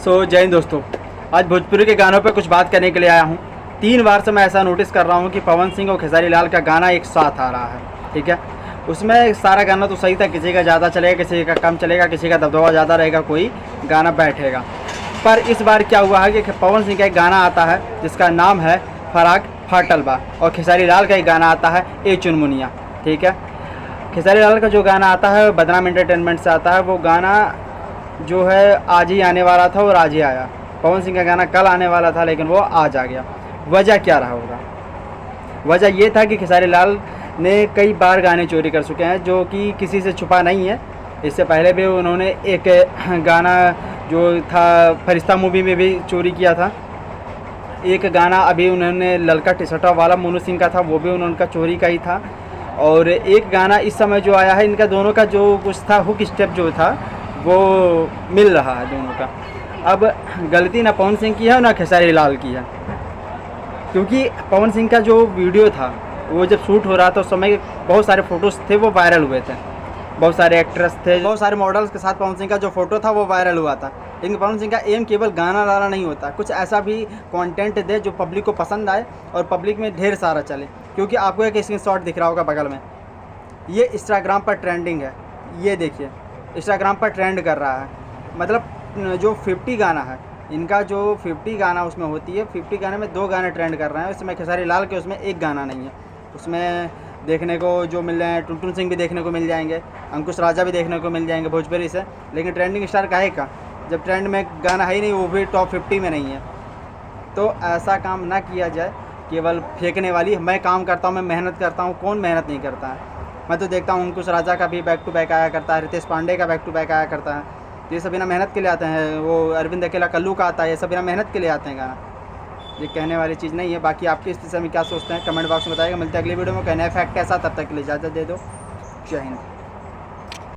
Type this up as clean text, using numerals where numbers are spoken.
जय हिंद दोस्तों। आज भोजपुरी के गानों पे कुछ बात करने के लिए आया हूँ। 3 बार से मैं ऐसा नोटिस कर रहा हूँ कि पवन सिंह और खेसारी लाल का गाना एक साथ आ रहा है। ठीक है, उसमें सारा गाना तो सही था, किसी का ज़्यादा चलेगा, किसी का कम चलेगा, किसी का दबदबा ज़्यादा रहेगा, कोई गाना बैठेगा। पर इस बार क्या हुआ है कि पवन सिंह का एक गाना आता है जिसका नाम है फराक फाटल बा, और खेसारी लाल का एक गाना आता है ए चुनमुनिया। ठीक है, खेसारी लाल का जो गाना आता है बदनाम एंटरटेनमेंट से आता है। वो गाना जो है आज ही आने वाला था और आज ही आया। पवन सिंह का गाना कल आने वाला था लेकिन वो आज आ गया। वजह क्या रहा होगा? वजह ये था कि खेसारी लाल ने कई बार गाने चोरी कर चुके हैं, जो कि किसी से छुपा नहीं है। इससे पहले भी उन्होंने एक गाना जो था फरिश्ता मूवी में भी चोरी किया था। एक गाना अभी उन्होंने ललका टी-शर्ट वाला मोनू सिंह का था, वो भी उनका चोरी का ही था। और एक गाना इस समय जो आया है, इनका दोनों का जो कुछ था हुक स्टेप जो था वो मिल रहा है दोनों का। अब गलती ना पवन सिंह की है ना खेसारी लाल की है, क्योंकि पवन सिंह का जो वीडियो था वो जब शूट हो रहा था उस समय बहुत सारे फ़ोटोज़ थे वो वायरल हुए थे। बहुत सारे एक्ट्रेस थे, बहुत सारे मॉडल्स के साथ पवन सिंह का जो फ़ोटो था वो वायरल हुआ था। लेकिन पवन सिंह का एम केवल गाना गाना नहीं होता, कुछ ऐसा भी कंटेंट दे जो पब्लिक को पसंद आए और पब्लिक में ढेर सारा चले। क्योंकि आपको एक स्क्रीनशॉट दिख रहा होगा बगल में, ये इंस्टाग्राम पर ट्रेंडिंग है। ये देखिए, इंस्टाग्राम पर ट्रेंड कर रहा है। मतलब जो 50 गाना है इनका, जो 50 गाना उसमें होती है, 50 गाने में 2 गाने ट्रेंड कर रहे हैं। इसमें खेसारी लाल के उसमें एक गाना नहीं है। उसमें देखने को जो मिल रहे हैं, टुनटुन सिंह भी देखने को मिल जाएंगे, अंकुश राजा भी देखने को मिल जाएंगे भोजपुरी से। लेकिन ट्रेंडिंग स्टार काहे का, जब ट्रेंड में गाना है ही नहीं, वो भी टॉप 50 में नहीं है। तो ऐसा काम ना किया जाए केवल फेंकने वाली। मैं काम करता हूँ, मैं मेहनत करता हूँ, कौन मेहनत नहीं करता है। मैं तो देखता हूँ अंकुश राजा का भी बैक टू बैक आया करता है, रितेश पांडे का बैक टू बैक आया करता है। ये सब बिना मेहनत के लिए आते हैं। वो अरविंद अकेला कल्लू का आता है, ये सब बिना मेहनत के लिए आते हैं गाना। ये कहने वाली चीज़ नहीं है। बाकी आपकी इस विषय में क्या सोचते हैं कमेंट बॉक्स में बताइएगा। मिलते हैं अगली वीडियो में कहने फैक्ट कैसा, तब तक के लिए इजाज़त दे दो। जय हिंद।